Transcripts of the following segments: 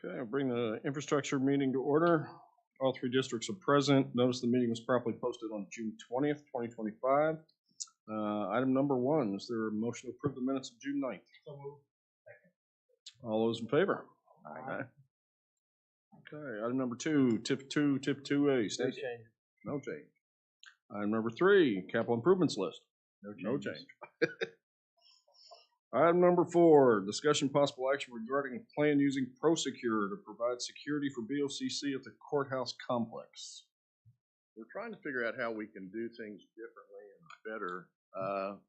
Okay, I'll bring the infrastructure meeting to order. All three districts are present. Notice the meeting was properly posted on June 20th, 2025. Item number one, is there a motion to approve the minutes of June 9th? So moved. All those in favor? Aye. Okay, item number two, tip 2A, Stacy. No change. Item number three, capital improvements list. No change. Item number four, discussion possible action regarding a plan using Prosecure to provide security for BOCC at the courthouse complex. We're trying to figure out how we can do things differently and better.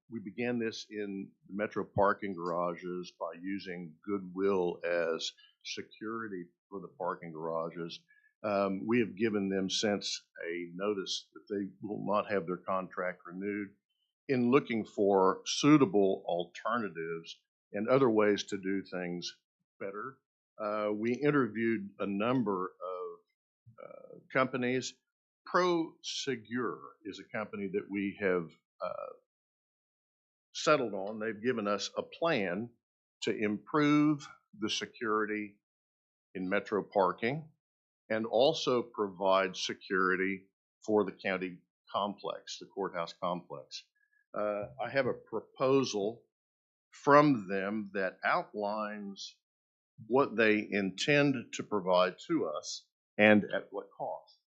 We began this in the metro parking garages by using Goodwill as security for the parking garages. We have given them since a notice that they will not have their contract renewed. In looking for suitable alternatives and other ways to do things better, we interviewed a number of companies. Prosecure is a company that we have settled on. They've given us a plan to improve the security in metro parking and also provide security for the county complex, the courthouse complex. I have a proposal from them that outlines what they intend to provide to us and at what cost.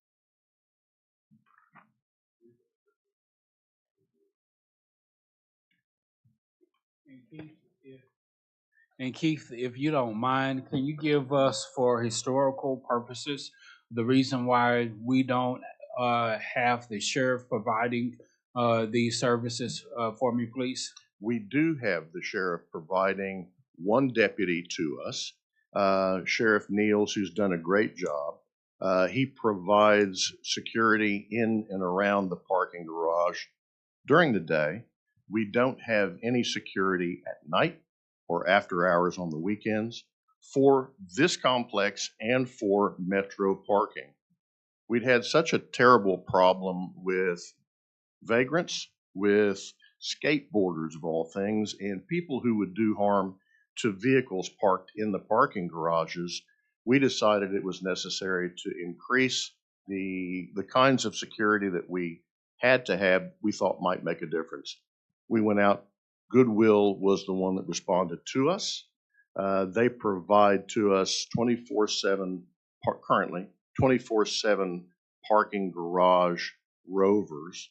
And Keith, if you don't mind, can you give us, for historical purposes, the reason why we don't have the sheriff providing these services for me, please? We do have the sheriff providing one deputy to us, Sheriff Niels, who's done a great job. He provides security in and around the parking garage during the day. We don't have any security at night or after hours on the weekends for this complex and for metro parking. We'd had such a terrible problem with vagrants, with skateboarders of all things, and people who would do harm to vehicles parked in the parking garages. We decided it was necessary to increase the kinds of security that we had to have, we thought might make a difference. We went out. Goodwill was the one that responded to us. They provide to us 24/7, currently 24/7 parking garage rovers,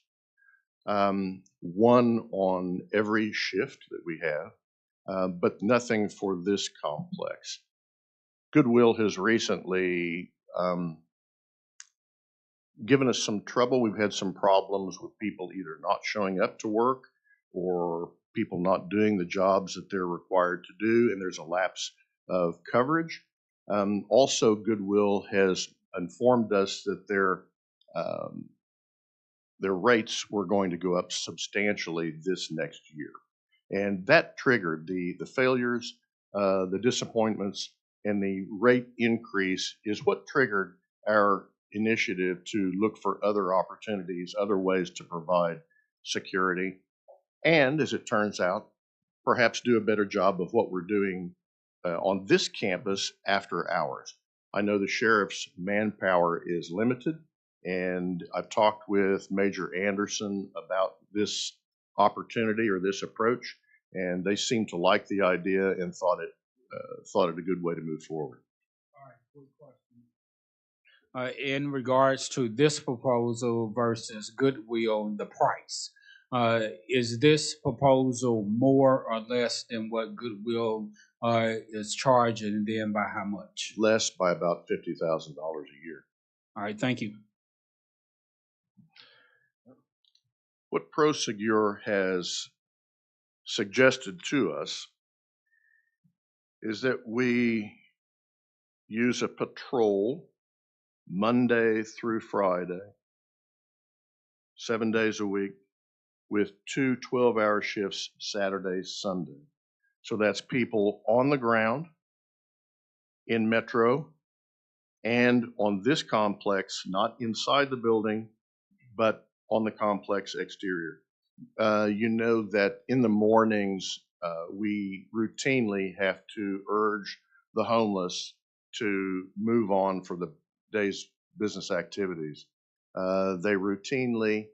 one on every shift that we have, but nothing for this complex. Goodwill has recently given us some trouble. We've had some problems with people either not showing up to work or people not doing the jobs that they're required to do, and there's a lapse of coverage. Also, Goodwill has informed us that their rates were going to go up substantially this next year. And that triggered the failures, the disappointments, and the rate increase is what triggered our initiative to look for other opportunities, other ways to provide security, and as it turns out, perhaps do a better job of what we're doing on this campus after hours. I know the sheriff's manpower is limited, and I've talked with Major Anderson about this opportunity or this approach, and they seem to like the idea and thought it a good way to move forward. All right, quick question. In regards to this proposal versus Goodwill, the price, is this proposal more or less than what Goodwill is charging, and then by how much? Less by about $50,000 a year. All right, thank you. What Prosecure has suggested to us is that we use a patrol Monday through Friday, 7 days a week, with 2 12-hour shifts Saturday, Sunday. So that's people on the ground in Metro and on this complex, not inside the building, but on the complex exterior. You know that in the mornings, we routinely have to urge the homeless to move on for the day's business activities. They routinely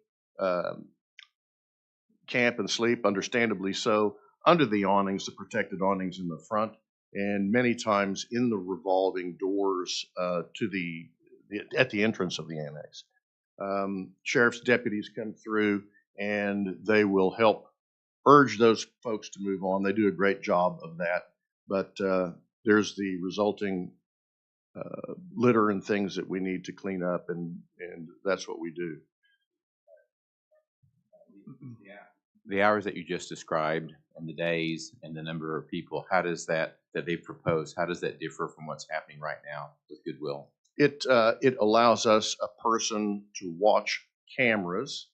camp and sleep, understandably so, under the awnings, the protected awnings in the front, and many times in the revolving doors at the entrance of the annex. Sheriff's deputies come through and they will help urge those folks to move on. They do a great job of that, but there's the resulting litter and things that we need to clean up, and that's what we do. The hours that you just described and the days and the number of people, how does that they propose, how does that differ from what's happening right now with Goodwill? It allows us a person to watch cameras.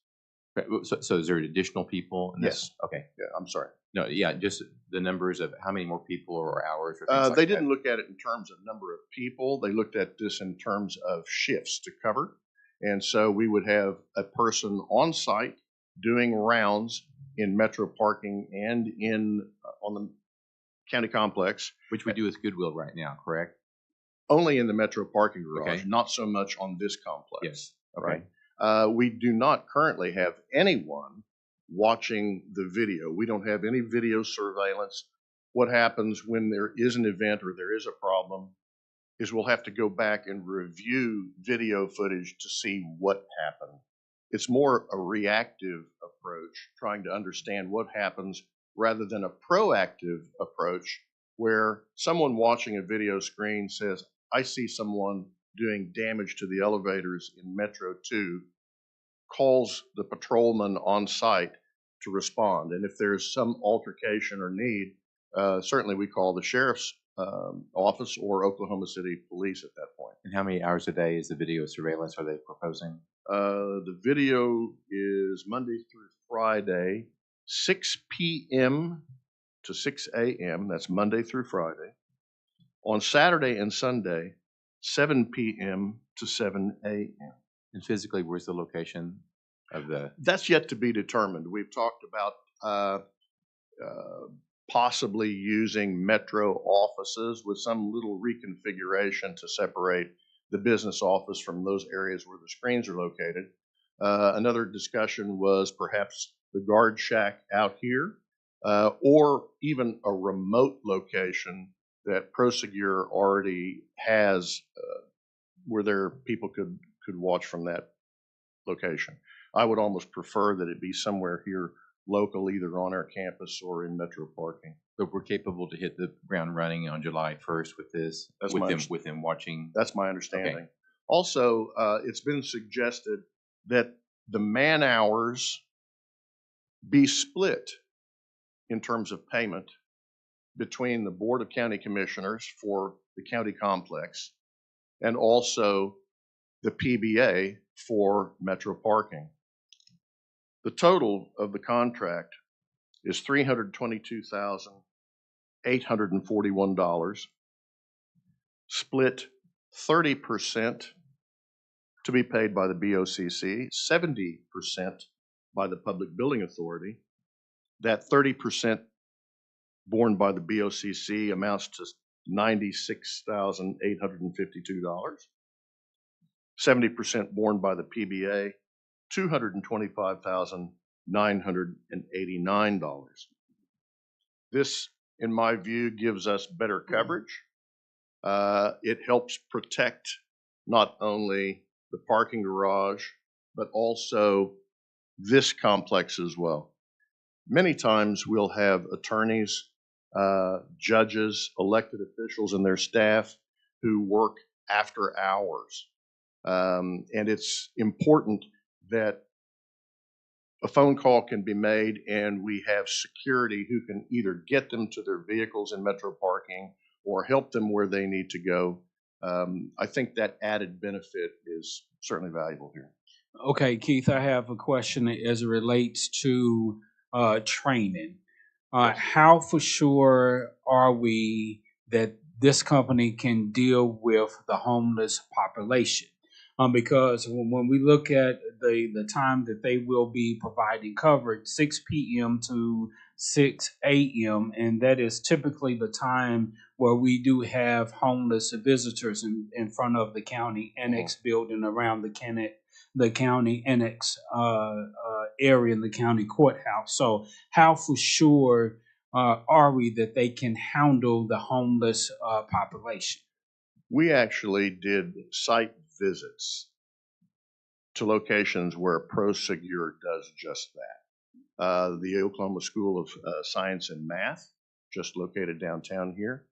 So is there additional people in this? Yes. Okay. Yeah, I'm sorry. No, yeah, just the numbers of how many more people or hours or things like they that. didn't look at it in terms of number of people. They looked at this in terms of shifts to cover. And so we would have a person on site doing rounds in Metro parking and on the county complex. Which we do with Goodwill right now, correct? Only in the Metro parking garage, Okay. not so much on this complex. Yes. Okay. We do not currently have anyone watching the video. We don't have any video surveillance. What happens when there is an event or there is a problem is we'll have to go back and review video footage to see what happened. It's more a reactive approach, trying to understand what happens rather than a proactive approach where someone watching a video screen says, I see someone doing damage to the elevators in Metro 2, calls the patrolman on site to respond. And if there's some altercation or need, certainly we call the sheriff's office or Oklahoma City Police at that point. And how many hours a day is the video surveillance are they proposing? The video is Monday through Friday, 6 p.m. to 6 a.m. That's Monday through Friday. On Saturday and Sunday, 7 p.m. to 7 a.m. And physically, where's the location of the? That's yet to be determined. We've talked about possibly using Metro offices with some little reconfiguration to separate the business office from those areas where the screens are located. Another discussion was perhaps the guard shack out here, or even a remote location that Prosecure already has, where people could watch from that location. I would almost prefer that it be somewhere here local, either on our campus or in metro parking. But we're capable to hit the ground running on July 1st with this, That's with them watching. That's my understanding. Also, it's been suggested that the man hours be split in terms of payment between the Board of County Commissioners for the county complex and also the PBA for metro parking. The total of the contract is $322,841, split 30% to be paid by the BOCC, 70% by the Public Building Authority. That 30% borne by the BOCC amounts to $96,852. 70% borne by the PBA, $225,989. This, in my view, gives us better coverage. It helps protect not only the parking garage, but also this complex as well. Many times we'll have attorneys, judges, elected officials, and their staff who work after hours. And it's important that a phone call can be made and we have security who can either get them to their vehicles in metro parking or help them where they need to go. I think that added benefit is certainly valuable here. Okay, Keith, I have a question as it relates to training. How for sure are we that this company can deal with the homeless population? Because when we look at the time that they will be providing coverage, 6 p.m. to 6 a.m., and that is typically the time where we do have homeless visitors in front of the county annex building, around the county annex area in the county courthouse. So how for sure are we that they can handle the homeless population? We actually did site visits to locations where Prosecure does just that. The Oklahoma School of Science and Math, just located downtown here.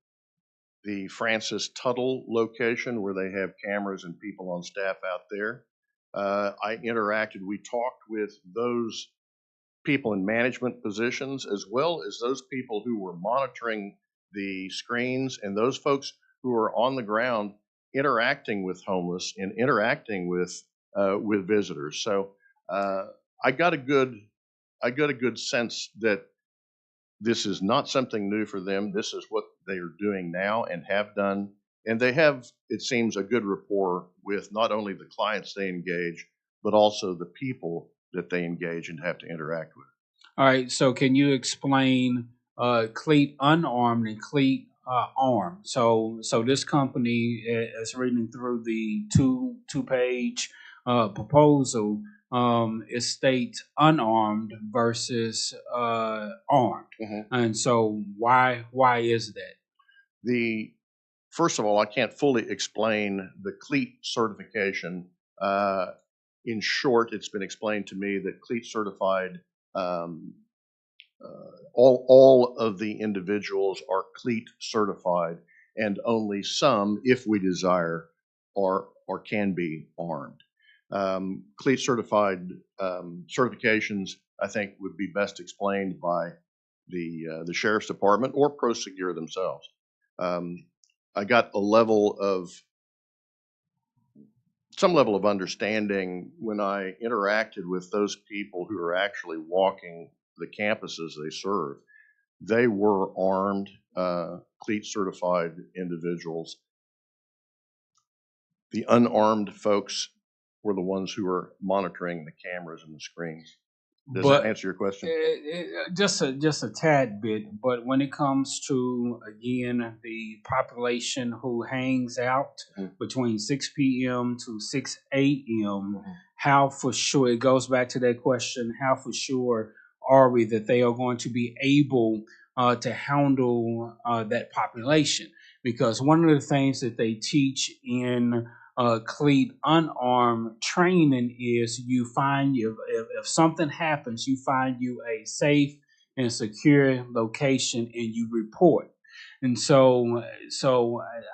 The Francis Tuttle location, where they have cameras and people on staff out there. We talked with those people in management positions, as well as those people who were monitoring the screens and those folks who are on the ground interacting with homeless and interacting with visitors. So I got a good sense that this is not something new for them. This is what they are doing now and have done. And they have, it seems, a good rapport with not only the clients they engage, but also the people that they engage and have to interact with. All right, so can you explain cleat unarmed and cleat armed? So this company is reading through the two-page proposal. It states unarmed versus armed, and so why is that? First of all, I can't fully explain the cleat certification. In short, it's been explained to me that cleat certified, all of the individuals are cleat certified, and only some, if we desire, are or can be armed. Cleat certified certifications, I think, would be best explained by the Sheriff's Department or Prosecure themselves. I got some level of understanding when I interacted with those people who are actually walking the campuses they serve. They were armed, cleat certified individuals. The unarmed folks were the ones who were monitoring the cameras and the screens. Does that answer your question? Just a tad bit, but when it comes to, again, the population who hangs out between 6 p.m. to 6 a.m., how for sure, it goes back to that question, how for sure are we that they are going to be able to handle that population? Because one of the things that they teach in cleat unarmed training is you find if something happens, you find you a safe and secure location and you report. And so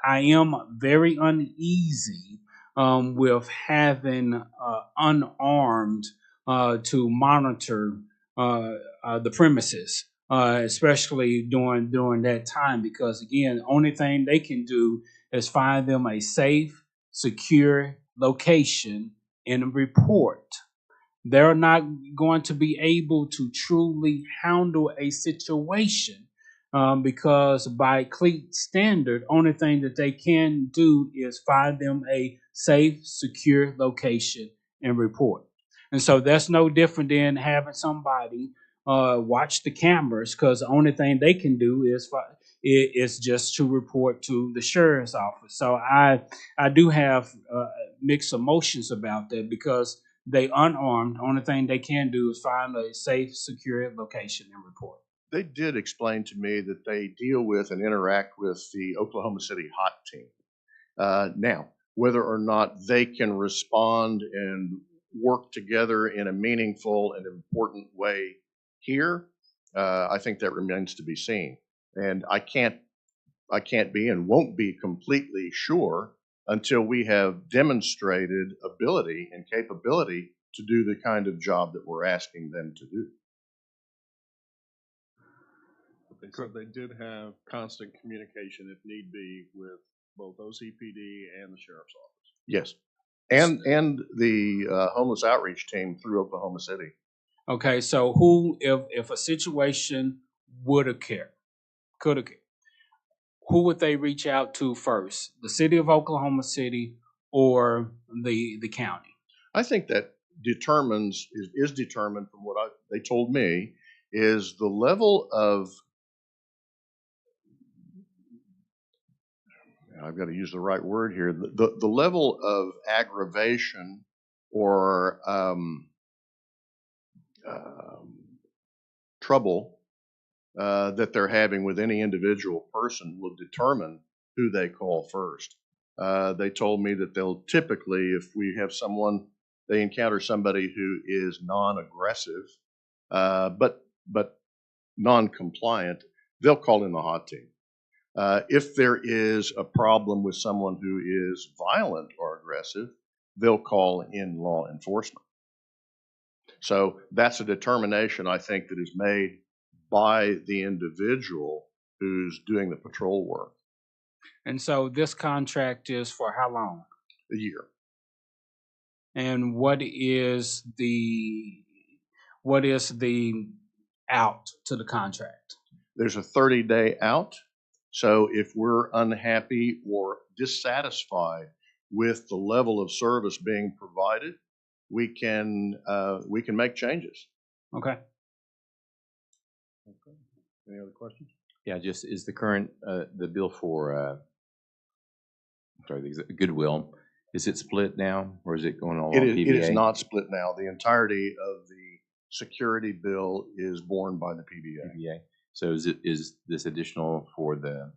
I am very uneasy with having unarmed to monitor the premises, especially during that time, because again, the only thing they can do is find them a safe, secure location and report. They're not going to be able to truly handle a situation because by cleat standard, only thing that they can do is find them a safe, secure location and report. And so that's no different than having somebody watch the cameras, because the only thing they can do is just to report to the sheriff's office. So I do have mixed emotions about that, because they unarmed. The only thing they can do is find a safe, secure location and report. They did explain to me that they deal with and interact with the Oklahoma City HOT team. Now, whether or not they can respond and work together in a meaningful and important way here, I think that remains to be seen. And I can't be and won't be completely sure until we have demonstrated ability and capability to do the kind of job that we're asking them to do. They said they did have constant communication, if need be, with both OCPD and the sheriff's office. Yes. And the homeless outreach team through Oklahoma City. Okay, so if a situation would occur, could occur, who would they reach out to first? The city of Oklahoma City or the county? I think that is determined from what they told me is the level of, I've got to use the right word here, the level of aggravation or trouble that they're having with any individual person will determine who they call first. They told me that they'll typically, if we have they encounter somebody who is non-aggressive, but non-compliant, they'll call in the HOT team. If there is a problem with someone who is violent or aggressive, they'll call in law enforcement. So that's a determination, I think, that is made by the individual who's doing the patrol work. And so this contract is for how long? A year. And what is the out to the contract? There's a 30-day out. So if we're unhappy or dissatisfied with the level of service being provided, we can make changes. Okay. Okay. Any other questions? Yeah, just is the current, the bill for, the Goodwill, is it split now, or is it going all on PBA? It is not split now. The entirety of the security bill is borne by the PBA. PBA. So is this additional for the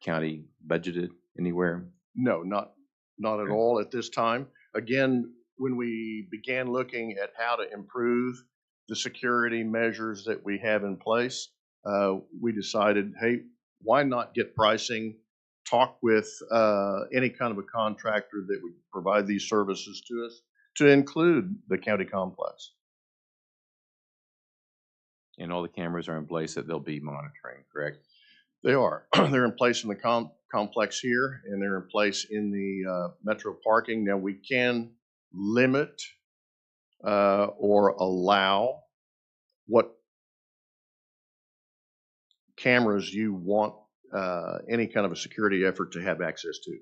county budgeted anywhere? No, not at all at this time. Again, when we began looking at how to improve the security measures that we have in place, we decided, hey, why not get pricing, talk with any kind of a contractor that would provide these services to us to include the county complex. And all the cameras are in place that they'll be monitoring, correct? They are. They're in place in the complex here, and they're in place in the metro parking. Now, we can limit or allow what cameras you want any kind of a security effort to have access to.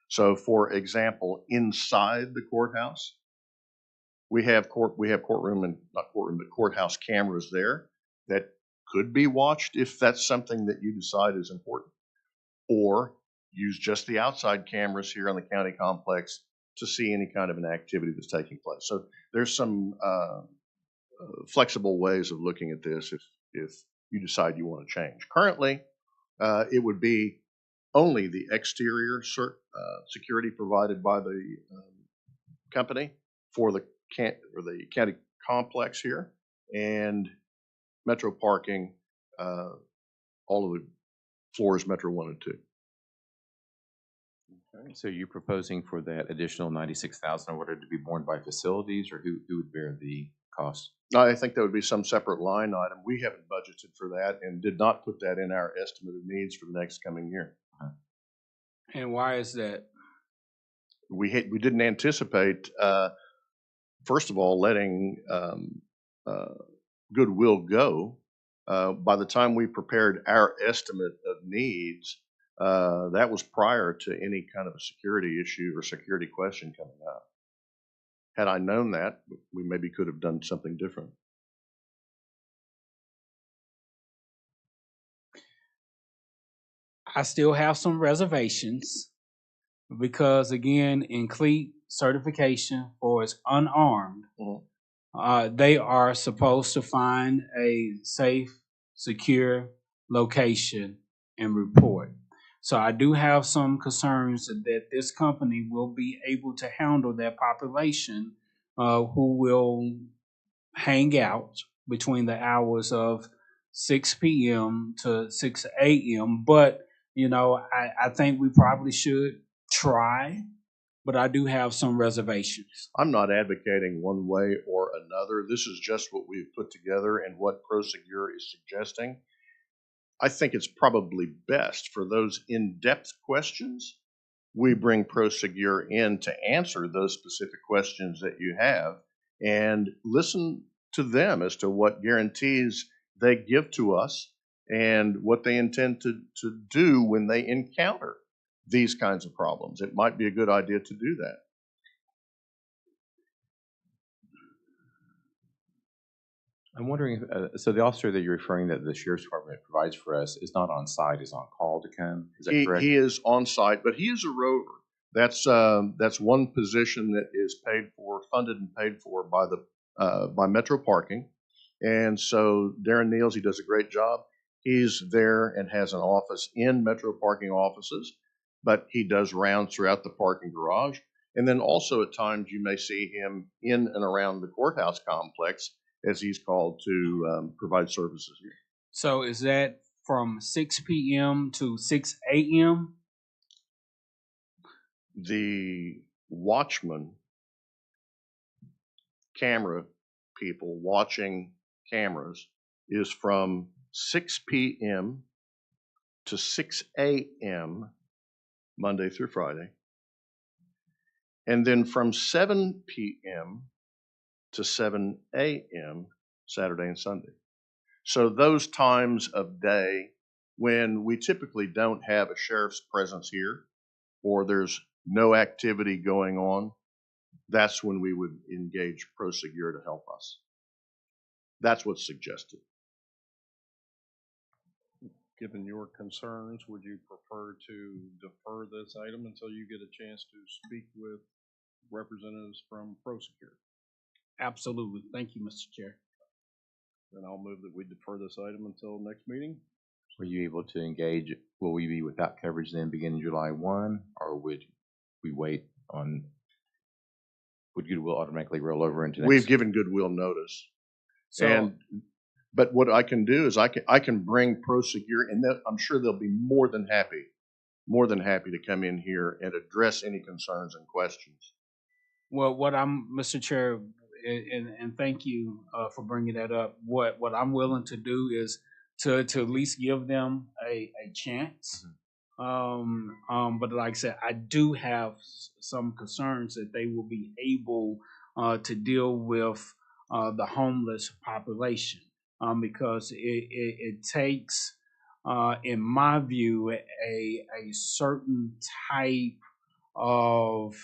So, for example, inside the courthouse, we have courtroom and not courtroom, but courthouse cameras there that could be watched if that's something that you decide is important, or use just the outside cameras here on the county complex to see any kind of an activity that's taking place. So there's some flexible ways of looking at this if you decide you want to change. Currently, it would be only the exterior security provided by the company for the county complex here, and metro parking, all of the floors Metro 1 and 2. So you're proposing for that additional 96,000 or whatever to be borne by facilities, or who would bear the cost? I think that would be some separate line item. We haven't budgeted for that and did not put that in our estimate of needs for the next coming year. And why is that? We didn't anticipate, first of all, letting goodwill go. By the time we prepared our estimate of needs, that was prior to any kind of a security issue or security question coming up. Had I known that, we maybe could have done something different. I still have some reservations because, again, in CLEAT certification for its unarmed, they are supposed to find a safe, secure location and report. So I do have some concerns that this company will be able to handle that population who will hang out between the hours of 6 p.m. to 6 a.m. But, you know, I think we probably should try, but I do have some reservations. I'm not advocating one way or another. This is just what we've put together and what Prosecure is suggesting. I think it's probably best for those in-depth questions, we bring Prosecure in to answer those specific questions that you have and listen to them as to what guarantees they give to us and what they intend to do when they encounter these kinds of problems. It might be a good idea to do that. I'm wondering, so the officer that you're referring that the sheriff's department provides for us is not on site, is on call to come? Is that correct? He is on site, but he is a rover. That's one position that is funded and paid for by Metro Parking. And so Darren Niels, he does a great job. He's there and has an office in Metro Parking offices, but he does rounds throughout the parking garage. And then also at times you may see him in and around the courthouse complex as he's called to provide services here. So is that from 6 p.m. to 6 a.m.? The watchman, camera people watching cameras, is from 6 p.m. to 6 a.m. Monday through Friday, and then from 7 p.m. to 7 a.m. Saturday and Sunday. So those times of day when we typically don't have a sheriff's presence here or there's no activity going on, that's when we would engage Prosecure to help us. That's what's suggested. Given your concerns, would you prefer to defer this item until you get a chance to speak with representatives from Prosecure? Absolutely. Thank you, Mr. Chair. Then I'll move that we defer this item until next meeting. Were you able to engage, will we be without coverage then beginning July 1, or would we wait on, would Goodwill automatically roll over into next? We've given Goodwill notice. But what I can do is I can bring Prosecure, and I'm sure they'll be more than happy to come in here and address any concerns and questions. Well, Mr. Chair, and thank you for bringing that up. What I'm willing to do is to at least give them a chance. Mm-hmm. But like I said, I do have some concerns that they will be able to deal with the homeless population because it takes, in my view, a certain type of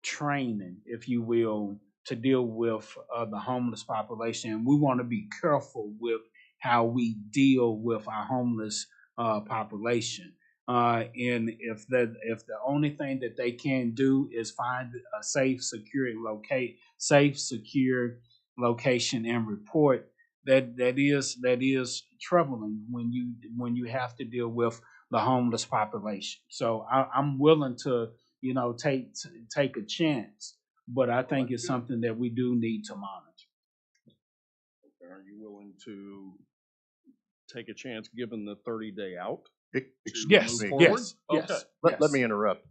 training, if you will, to deal with the homeless population. And we want to be careful with how we deal with our homeless population And if the only thing that they can do is find a safe, secure location and report, that is troubling when you have to deal with the homeless population. So I'm willing to, take a chance, but I think it's something that we do need to monitor. Are you willing to take a chance given the 30-day out? Excuse Yes, me. yes, Okay. yes. Let me interrupt.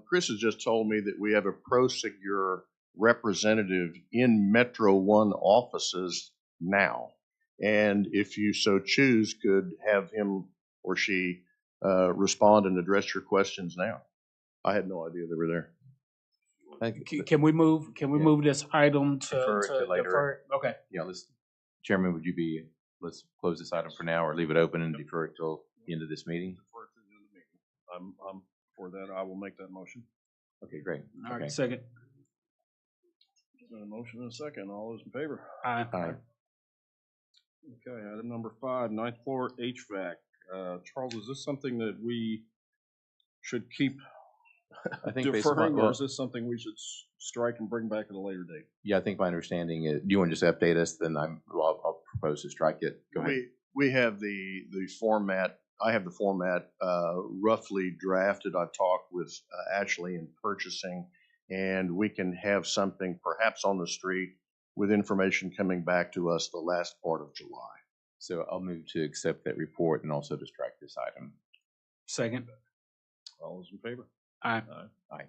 Chris has just told me that we have a Prosecure representative in Metro One offices now. And if you so choose, could have him or she respond and address your questions now. I had no idea they were there. Can we move this item to Defer it to later. defer it? Okay. Yeah, Chairman, let's close this item for now or leave it open and defer it till the end of this meeting? Defer to the end of the meeting. I'm for that. I will make that motion. Okay, great. All right, Okay. second. A motion and a second. All those in favor? Aye. Aye. Okay, item number 5, ninth floor HVAC. Charles, is this something that we should keep I think based deferring, upon, or is this something we should strike and bring back at a later date? yeah, I think my understanding is, do you want to just update us? Then I'll propose to strike it. Go ahead. We have the format. I have the format roughly drafted. I talked with Ashley in purchasing, and we can have something perhaps on the street with information coming back to us the last part of July. So I'll move to accept that report and also to strike this item. Second. All those in favor? Aye. Aye.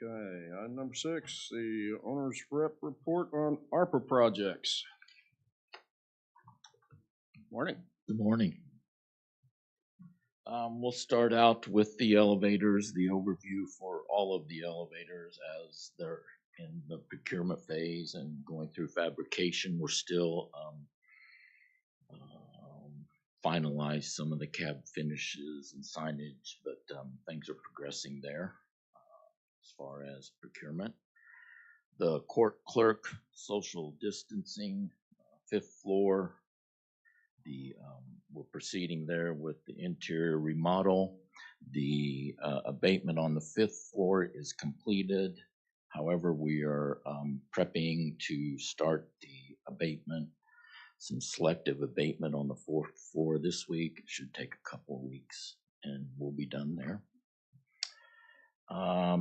Okay, item number 6, the owner's rep report on ARPA projects. Morning. Good morning. We'll start out with the elevators, the overview for all of the elevators as they're in the procurement phase and going through fabrication. We're still finalize some of the cab finishes and signage, but things are progressing there as far as procurement. The court clerk, social distancing, 5th floor. We're proceeding there with the interior remodel. The abatement on the 5th floor is completed. However, we are prepping to start the abatement, some selective abatement on the 4th floor this week. It should take a couple of weeks and we'll be done there. I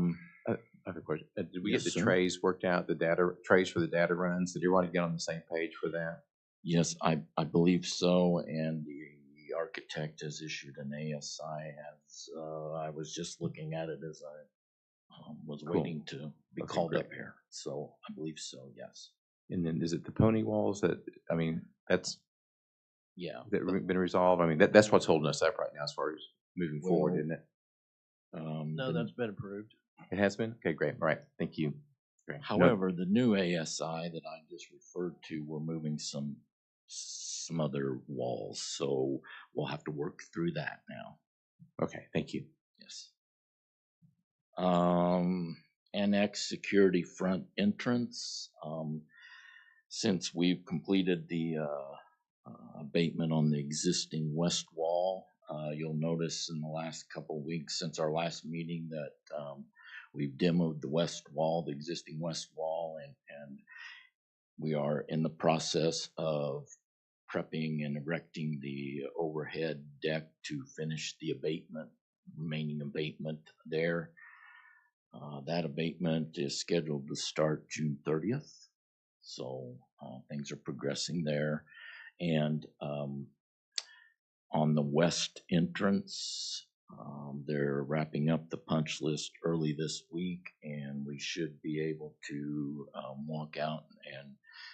have a question. Did we Yes, get the sir. trays worked out, the trays for the data runs? Did everyone get on the same page for that? Yes, I believe so, and the architect has issued an ASI as, I was just looking at it as I was Cool. waiting to be Okay, called great. up here, so I believe so, yes. And then is it the pony walls that's Yeah. been resolved? I mean, that's what's holding us up right now as far as moving forward, Well, isn't it? No, that's been approved. It has been? Okay, great. All right. Thank you. Great. However, the new ASI that I just referred to, we're moving some other walls, so we'll have to work through that now. Okay, thank you. Yes. Annex security front entrance. Since we've completed the abatement on the existing west wall, you'll notice in the last couple of weeks since our last meeting that we've demoed the west wall, the existing west wall, and we are in the process of prepping and erecting the overhead deck to finish the remaining abatement there. That abatement is scheduled to start June 30th. So things are progressing there. And on the west entrance, they're wrapping up the punch list early this week, and we should be able to walk out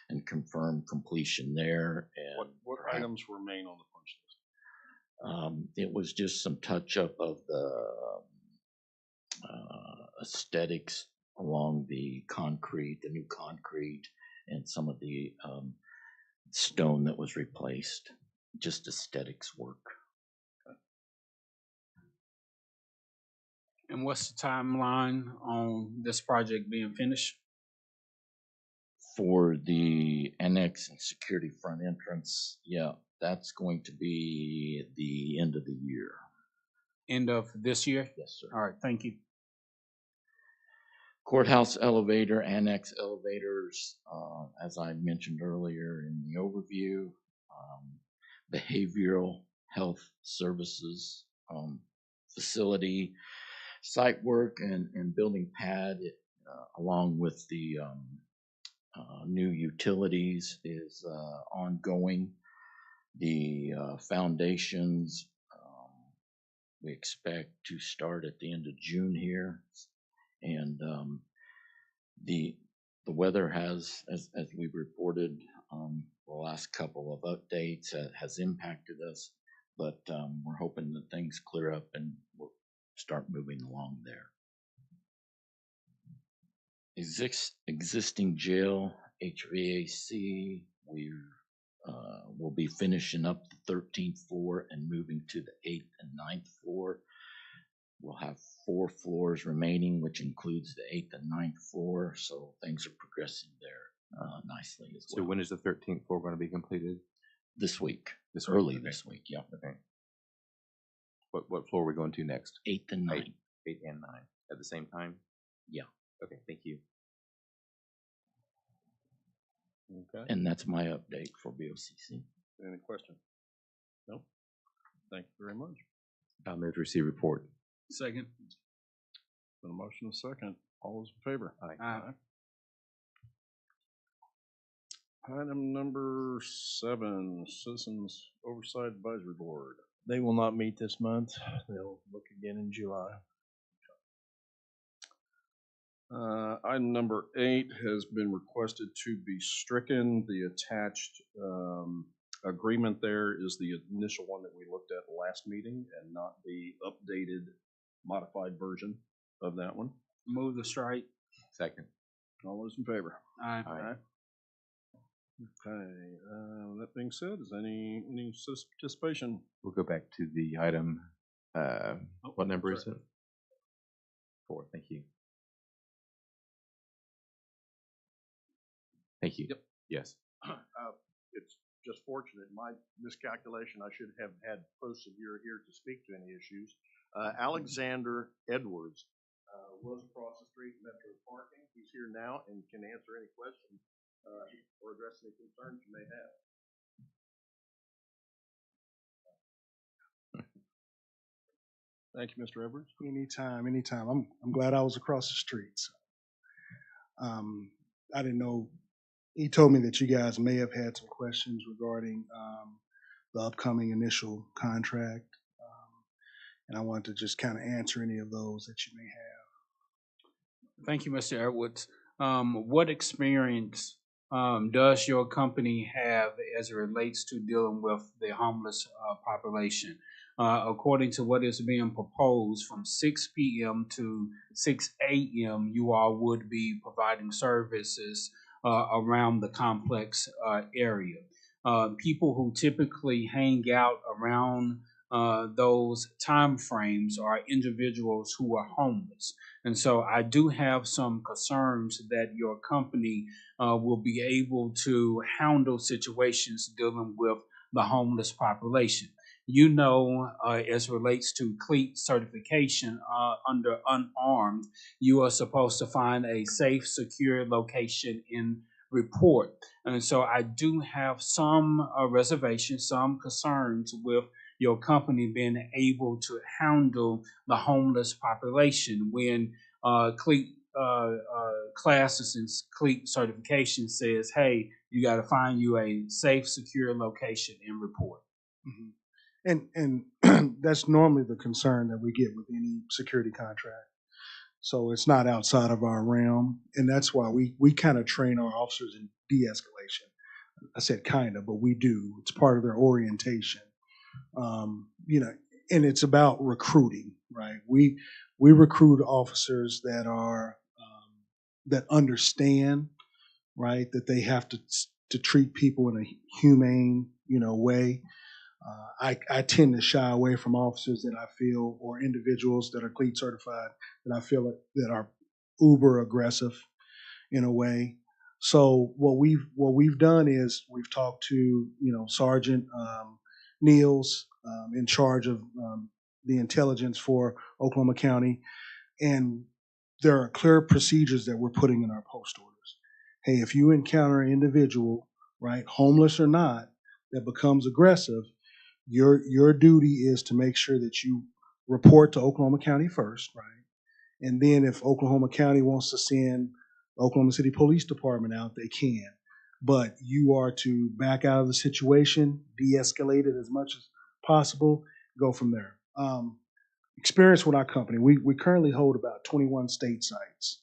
and confirm completion there. And What items remain on the punch list? it was just some touch up of the aesthetics along the concrete, the new concrete, and some of the stone that was replaced. Just aesthetics work. And what's the timeline on this project being finished? For the annex and security front entrance, yeah, that's going to be at the end of the year. End of this year? Yes, sir. All right, thank you. Courthouse elevator, annex elevators, as I mentioned earlier in the overview, behavioral health services facility, site work and building pad, along with the new utilities is ongoing. The foundations, we expect to start at the end of June here. And the weather has, as we reported, the last couple of updates has impacted us, but we're hoping that things clear up and we'll start moving along there. Existing jail HVAC, we'll be finishing up the 13th floor and moving to the 8th and 9th floor. We'll have 4 floors remaining, which includes the 8th and 9th floor, so things are progressing there nicely as well. So when is the 13th floor going to be completed? This week, Early this week, yeah. Okay. What floor are we going to next? 8th and 9th. 8 and 9 at the same time? Yeah. Okay, thank you. Okay. And that's my update for BOCC. Any questions? No? Thank you very much. I'll move to receive report. Second. Been a motion and a second. All those in favor? Aye. Item number 7, Citizens Oversight Advisory Board. They will not meet this month. They'll look again in July. Item number 8 has been requested to be stricken. The attached agreement there is the initial one that we looked at last meeting and not the updated, modified version of that one. Move the strike. Second. All those in favor? Aye. Okay, that being said, is any citizen participation? We'll go back to the item. What number is it? 4. Thank you. Thank you. Yep. Yes. It's just fortunate, my miscalculation, I should have had Prosecure here to speak to any issues. Alexander Edwards was across the street, Metro Parking. He's here now and can answer any questions or address any concerns you may have. Thank you, Mr. Edwards. Anytime. I'm glad I was across the street. So. I didn't know. He told me that you guys may have had some questions regarding the upcoming initial contract, and I wanted to just kind of answer any of those that you may have. Thank you, Mr. Edwards. What experience does your company have as it relates to dealing with the homeless population? According to what is being proposed, from 6 p.m. to 6 a.m., you all would be providing services around the complex area. People who typically hang out around those time frames are individuals who are homeless. And so I do have some concerns that your company will be able to handle situations dealing with the homeless population. You know, as relates to CLEAT certification under unarmed, you are supposed to find a safe, secure location and report. And so I do have some reservations, some concerns with your company being able to handle the homeless population when CLEAT classes and CLEAT certification says, hey, you got to find you a safe, secure location and report. Mm-hmm. And that's normally the concern that we get with any security contract. So it's not outside of our realm. And that's why we kind of train our officers in de-escalation. I said kind of, but we do. It's part of their orientation. You know, and it's about recruiting, right? We recruit officers that are that understand, right, that they have to treat people in a humane, way. I tend to shy away from officers that I feel, or individuals that are CLEAT certified, that I feel that are uber aggressive in a way. So what we've done is we've talked to Sergeant Niels in charge of the intelligence for Oklahoma County, and there are clear procedures that we're putting in our post orders. Hey, if you encounter an individual, right, homeless or not, that becomes aggressive, your duty is to make sure that you report to Oklahoma County first, right? And then if Oklahoma County wants to send Oklahoma City Police Department out, they can. But you are to back out of the situation, de-escalate it as much as possible, go from there. Experience with our company. We currently hold about 21 state sites.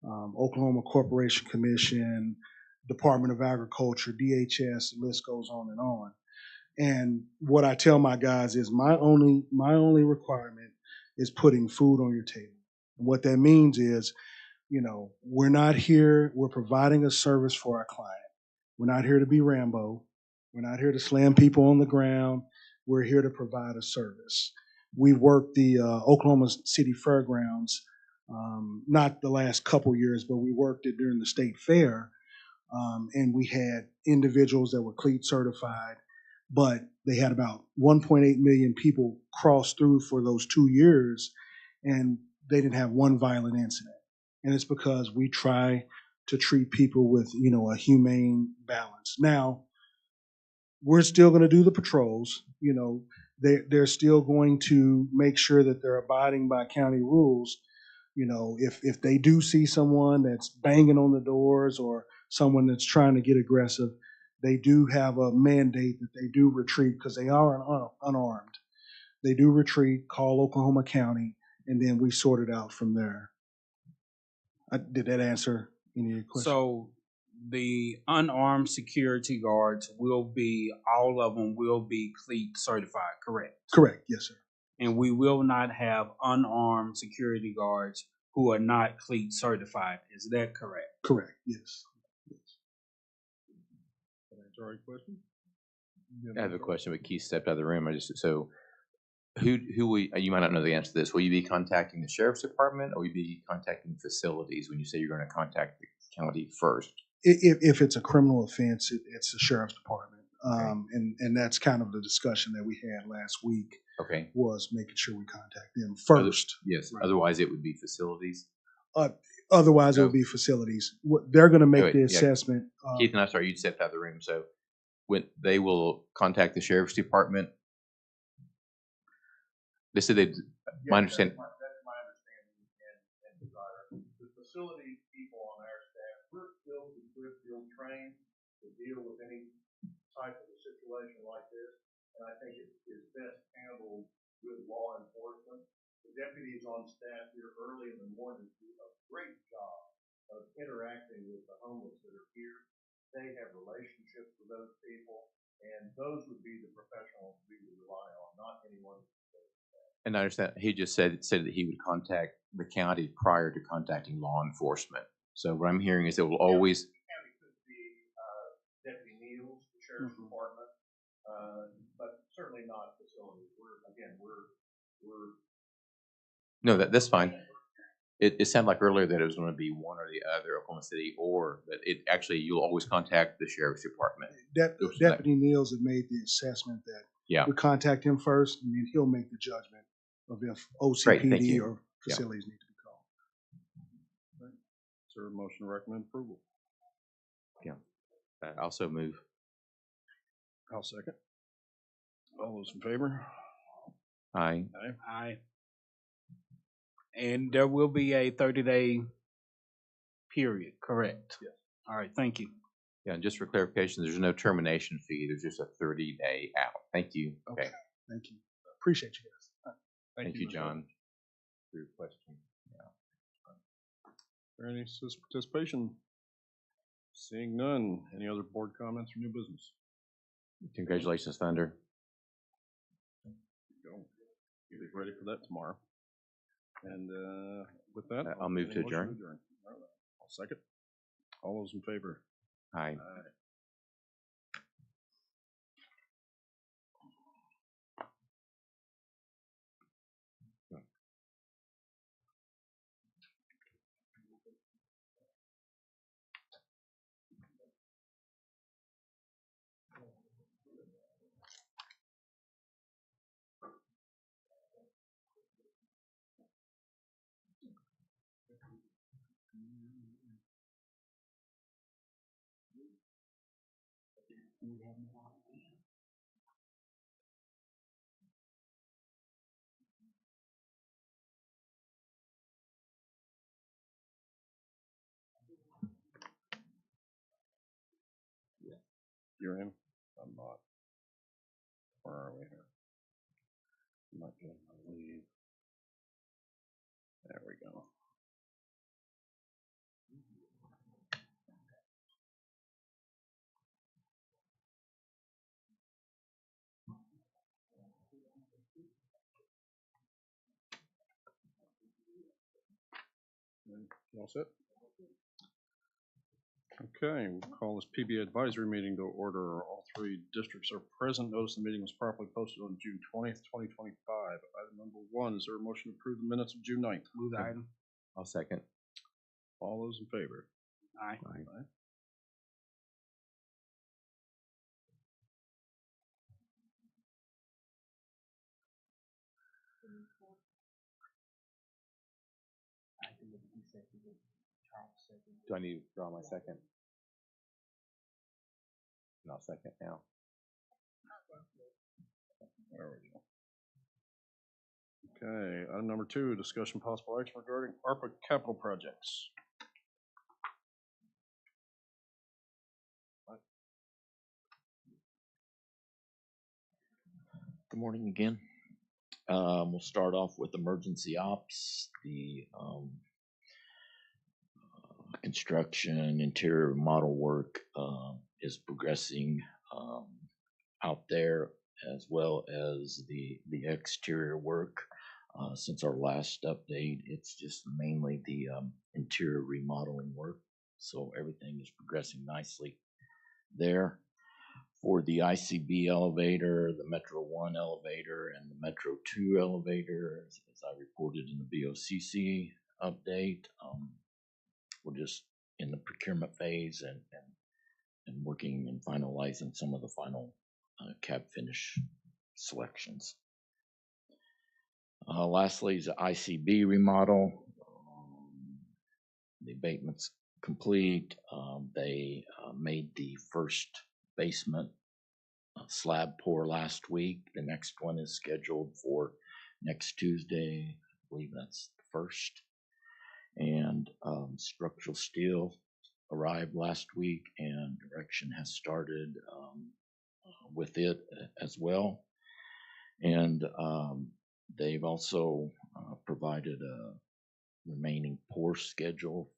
Oklahoma Corporation Commission, Department of Agriculture, DHS, the list goes on and on. And what I tell my guys is my only requirement is putting food on your table. And what that means is, we're not here, we're providing a service for our client. We're not here to be Rambo. We're not here to slam people on the ground. We're here to provide a service. We worked the Oklahoma City Fairgrounds, not the last couple years, but we worked it during the state fair. And we had individuals that were CLEAT certified, but they had about 1.8 million people cross through for those 2 years, and they didn't have one violent incident. And it's because we try to treat people with, a humane balance. Now, we're still going to do the patrols. They're still going to make sure that they're abiding by county rules. If they do see someone that's banging on the doors or someone that's trying to get aggressive, they do have a mandate that they do retreat because they are unarmed. They do retreat, call Oklahoma County, and then we sort it out from there. Did that answer any of your questions? So the unarmed security guards all of them will be CLEAT certified, correct? Correct, yes, sir. And we will not have unarmed security guards who are not CLEAT certified. Is that correct? Correct, yes. Sorry, question? I have a question, but Keith stepped out of the room. You might not know the answer to this. Will you be contacting the sheriff's department, or will you be contacting facilities when you say you're going to contact the county first? If it's a criminal offense, it's the sheriff's department. Okay. And that's kind of the discussion that we had last week. Okay. Was making sure we contact them first. Yes. Right. Otherwise, it would be facilities. Otherwise, it No. would be facilities. They're going to make Wait, the yeah. assessment. Keith and I'm sorry, you stepped out of the room. So when they will contact the sheriff's department, they said they. My understanding. That's my understanding and desire. The facility people on our staff, we're still equipped, trained to deal with any type of a situation like this. And I think it is best handled with law enforcement. The deputies on staff here early in the morning do a great job of interacting with the homeless that are here. They have relationships with those people, and those would be the professionals we would rely on, not anyone. And I understand he just said that he would contact the county prior to contacting law enforcement. So what I'm hearing is it will always. The county could be Deputy Niels, the sheriff's department, but certainly not facilities. We're. No, that's fine. It sounded like earlier that it was going to be one or the other, Oklahoma City, but it actually you'll always contact the sheriff's department. Deputy Niels had made the assessment that we contact him first, and then he'll make the judgment of if OCPD or facilities need to be called. Right. Is there a motion to recommend approval? Yeah. I also move. I'll second. All those in favor? Aye. Aye. And there will be a 30-day period, correct? Yes. All right, thank you. Yeah, and just for clarification, there's no termination fee. There's just a 30-day out. Thank you. Okay. Thank you. Appreciate you guys. Thank you, John, for your question. Yeah. Is there any participation? Seeing none. Any other board comments or new business? Congratulations, Thunder. Go. You'll be ready for that tomorrow. And with that, I'll move to adjourn. I'll second. All those in favor? Aye. Aye. You're in? I'm not. Where are we here? I'm not getting my leave. There we go. You all set? Okay, we'll call this PBA advisory meeting to order. All three districts are present. Notice the meeting was properly posted on June 20th, 2025. Item number 1, is there a motion to approve the minutes of June 9th? Move the item. I'll second. All those in favor? Aye. Aye. Do I need to draw my second? And I'll second now. There we go. Okay, item number 2, discussion possible action regarding ARPA capital projects. Good morning again. We'll start off with emergency ops. The construction, interior model work is progressing out there, as well as the exterior work. Since our last update, it's just mainly the interior remodeling work. So everything is progressing nicely there. For the ICB elevator, the Metro 1 elevator, and the Metro 2 elevator, as I reported in the BOCC update, we're just in the procurement phase and working and finalizing some of the final cab finish selections. Lastly is the ICB remodel. The abatement's complete. They made the first basement slab pour last week. The next one is scheduled for next Tuesday. I believe that's the 1st. And structural steel arrived last week, and erection has started with it as well. And they've also provided a remaining pour schedule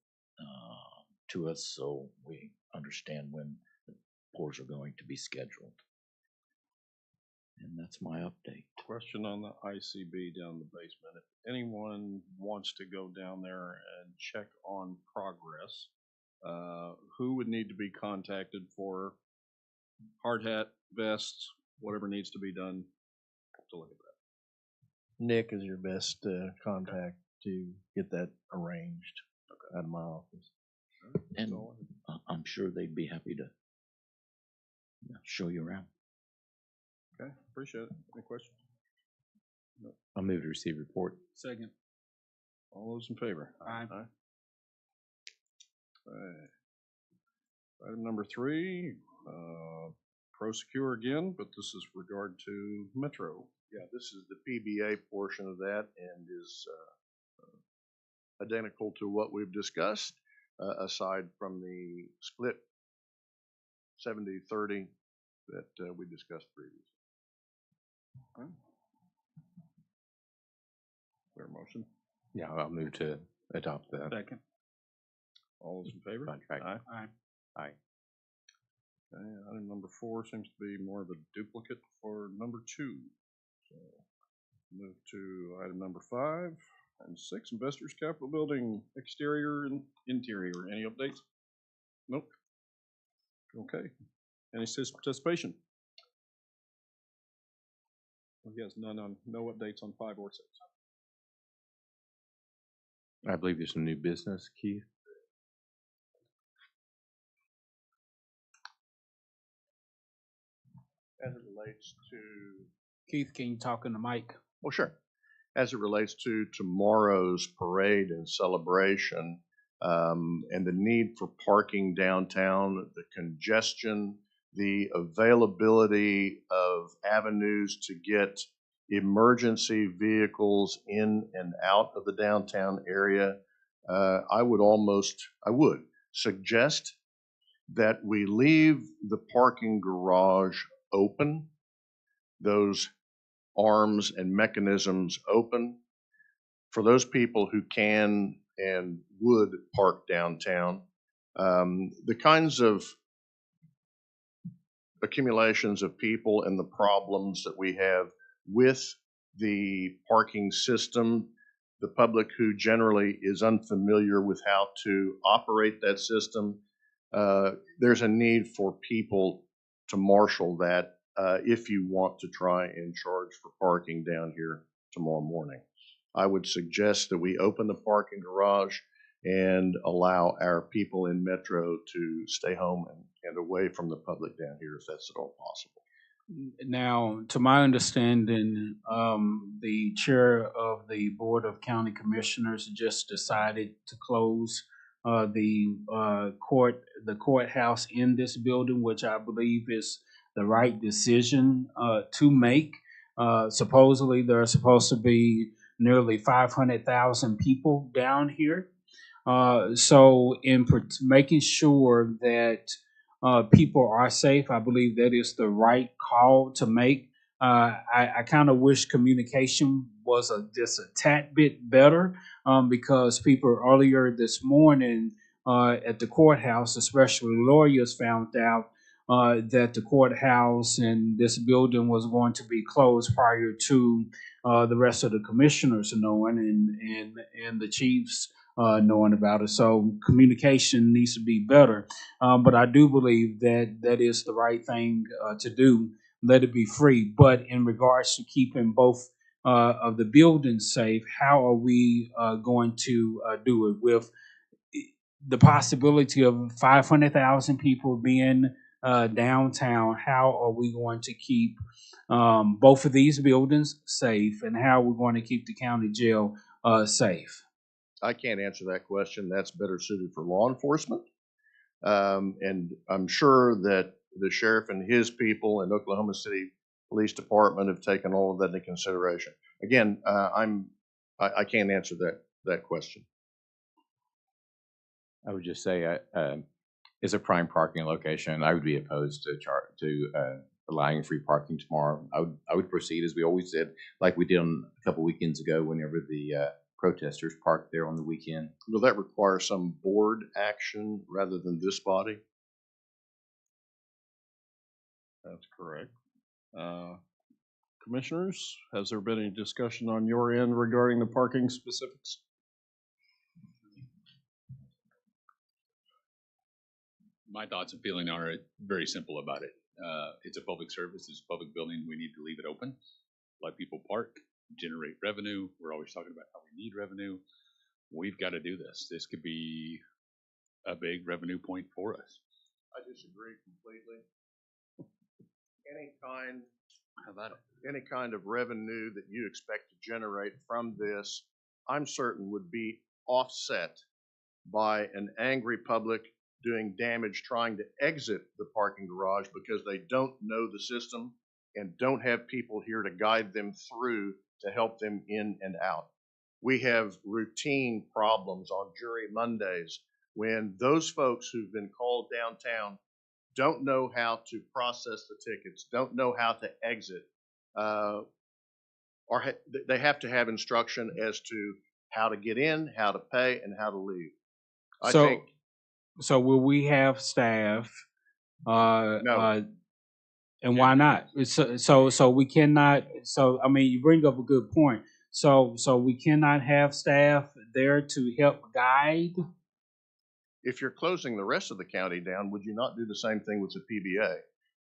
to us, so we understand when the pours are going to be scheduled. And that's my update. Question on the ICB down the basement. If anyone wants to go down there and check on progress, who would need to be contacted for hard hat, vest, whatever needs to be done to look at that? Nick is your best contact to get that arranged out of my office. And I'm sure they'd be happy to show you around. Okay, appreciate it. Any questions? I'll move to receive report. Second. All those in favor? Aye. Okay. Item number 3, Prosecure again, but this is regard to Metro. Yeah, this is the PBA portion of that and is identical to what we've discussed, aside from the split 70-30 that we discussed previously. Okay. Is there a motion? Yeah, I'll move to adopt the Second. All those in favor? contract. Aye. Aye. Aye. Okay, item number 4 seems to be more of a duplicate for number 2. So move to item number 5 and 6, Investors Capital Building, exterior and interior. Any updates? Nope. Okay. Any participation? Well, yes, no updates on 5 or 6. I believe there's some new business, Keith. As it relates to Keith, can you talk in the mic? Well, sure. As it relates to tomorrow's parade and celebration, and the need for parking downtown, the congestion, the availability of avenues to get emergency vehicles in and out of the downtown area, I would suggest that we leave the parking garage open, those arms and mechanisms open for those people who can and would park downtown. The kinds of accumulations of people and the problems that we have with the parking system, the public who generally is unfamiliar with how to operate that system, there's a need for people to marshal that if you want to try and charge for parking down here tomorrow morning. I would suggest that we open the parking garage and allow our people in Metro to stay home and away from the public down here if that's at all possible. Now, to my understanding, the chair of the Board of County Commissioners just decided to close the courthouse in this building, which I believe is the right decision to make. Supposedly, there are supposed to be nearly 500,000 people down here. So in making sure that people are safe, I believe that is the right call to make. I kind of wish communication was just a tad bit better because people earlier this morning at the courthouse, especially lawyers, found out that the courthouse and this building was going to be closed prior to the rest of the commissioners knowing and the chiefs knowing about it. So communication needs to be better. But I do believe that that is the right thing to do. Let it be free. But in regards to keeping both of the buildings safe, how are we going to do it with the possibility of 500,000 people being downtown? How are we going to keep both of these buildings safe, and how are we going to keep the county jail safe? I can't answer that question. That's better suited for law enforcement. And I'm sure that the sheriff and his people and Oklahoma City Police Department have taken all of that into consideration. Again, I can't answer that question. I would just say, as a prime parking location, I would be opposed to allowing free parking tomorrow. I would proceed as we always did, like we did a couple weekends ago whenever the protesters parked there on the weekend. Will that require some board action rather than this body? That's correct. Commissioners, has there been any discussion on your end regarding the parking specifics? My thoughts and feeling are very simple about it. It's a public service, it's a public building. We need to leave it open, let people park, generate revenue. We're always talking about how we need revenue. We've got to do this. This could be a big revenue point for us. I disagree completely. How about it? Any kind of revenue that you expect to generate from this, I'm certain would be offset by an angry public doing damage trying to exit the parking garage because they don't know the system and don't have people here to guide them through to help them in and out. We have routine problems on jury Mondays when those folks who've been called downtown don't know how to process the tickets, don't know how to exit, or they have to have instruction as to how to get in, how to pay, and how to leave. So will we have staff? No. And why not? So we cannot. So I mean, you bring up a good point. So we cannot have staff there to help guide. If you're closing the rest of the county down, would you not do the same thing with the PBA?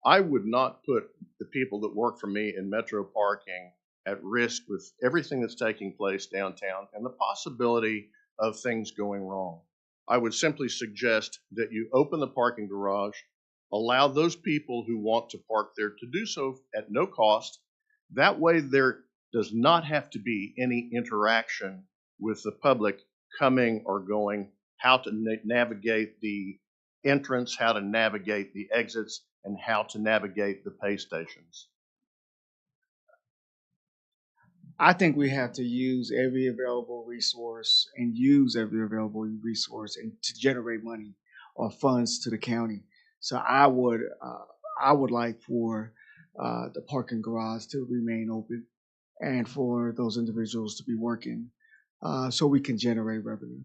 I would not put the people that work for me in Metro parking at risk with everything that's taking place downtown and the possibility of things going wrong. I would simply suggest that you open the parking garage, allow those people who want to park there to do so at no cost. That way there does not have to be any interaction with the public coming or going, how to navigate the entrance, how to navigate the exits, and how to navigate the pay stations. I think we have to use every available resource and to generate money or funds to the county. So I would like for the parking garage to remain open and for those individuals to be working so we can generate revenue.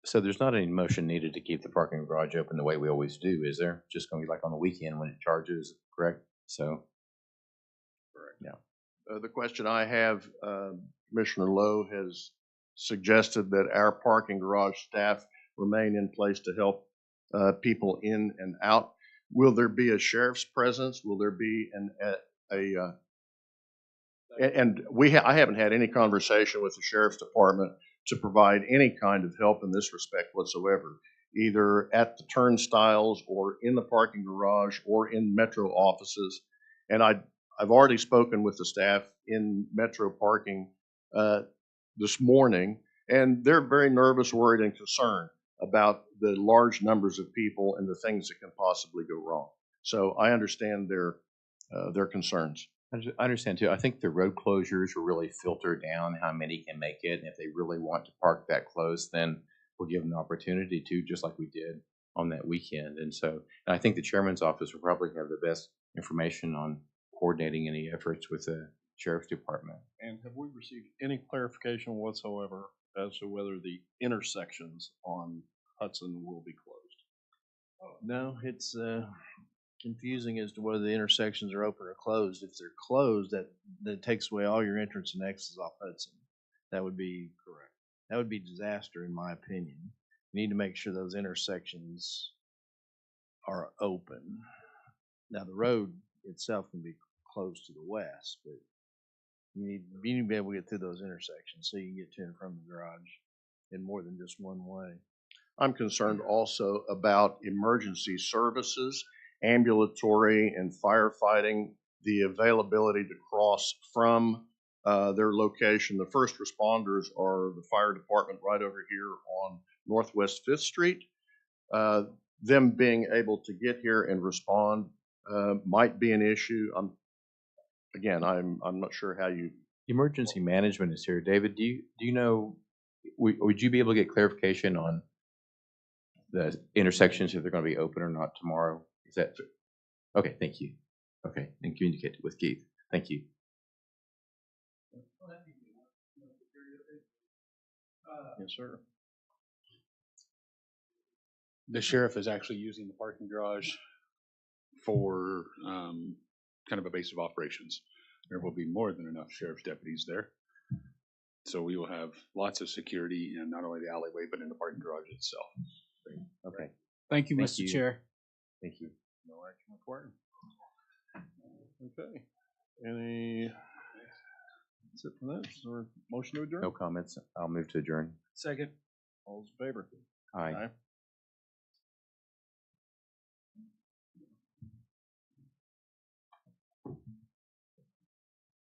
So there's not any motion needed to keep the parking garage open the way we always do, is there? Just gonna be like on the weekend when it charges, correct? So, The question I have, Commissioner Lowe has suggested that our parking garage staff remain in place to help people in and out. Will there be a sheriff's presence? Will there be I haven't had any conversation with the sheriff's department to provide any kind of help in this respect whatsoever, either at the turnstiles or in the parking garage or in Metro offices. And I've already spoken with the staff in Metro parking this morning, and they're very nervous, worried, and concerned about the large numbers of people and the things that can possibly go wrong. So I understand their concerns. I understand too. I think the road closures will really filter down how many can make it. And if they really want to park that close, then we'll give them the opportunity to, just like we did on that weekend. And I think the chairman's office will probably have the best information on coordinating any efforts with the sheriff's department. And have we received any clarification whatsoever as to whether the intersections on Hudson will be closed? No, it's confusing as to whether the intersections are open or closed. If they're closed, that takes away all your entrance and exits off Hudson. That would be correct. That would be disaster in my opinion. You need to make sure those intersections are open. Now the road itself can be closed to the west, but you need to be able to get through those intersections so you can get to and from the garage in more than just one way. I'm concerned also about emergency services, ambulatory and firefighting, the availability to cross from their location. The first responders are the fire department right over here on Northwest 5th Street. Them being able to get here and respond might be an issue. I'm not sure how you. Emergency management is here. David, do you know, would you be able to get clarification on the intersections, if they're going to be open or not tomorrow? Is that okay? Thank you. Okay, and communicate with Keith. Thank you. Yes, sir. The sheriff is actually using the parking garage for kind of a base of operations. There will be more than enough sheriff's deputies there. So we will have lots of security in not only the alleyway, but in the parking garage itself. Okay. Thank you, Thank Mr. you. Chair. Thank you. No action required. Okay. Any? That's it for that. Is there a motion to adjourn? No comments. I'll move to adjourn. Second. All those in favor? Aye. Aye.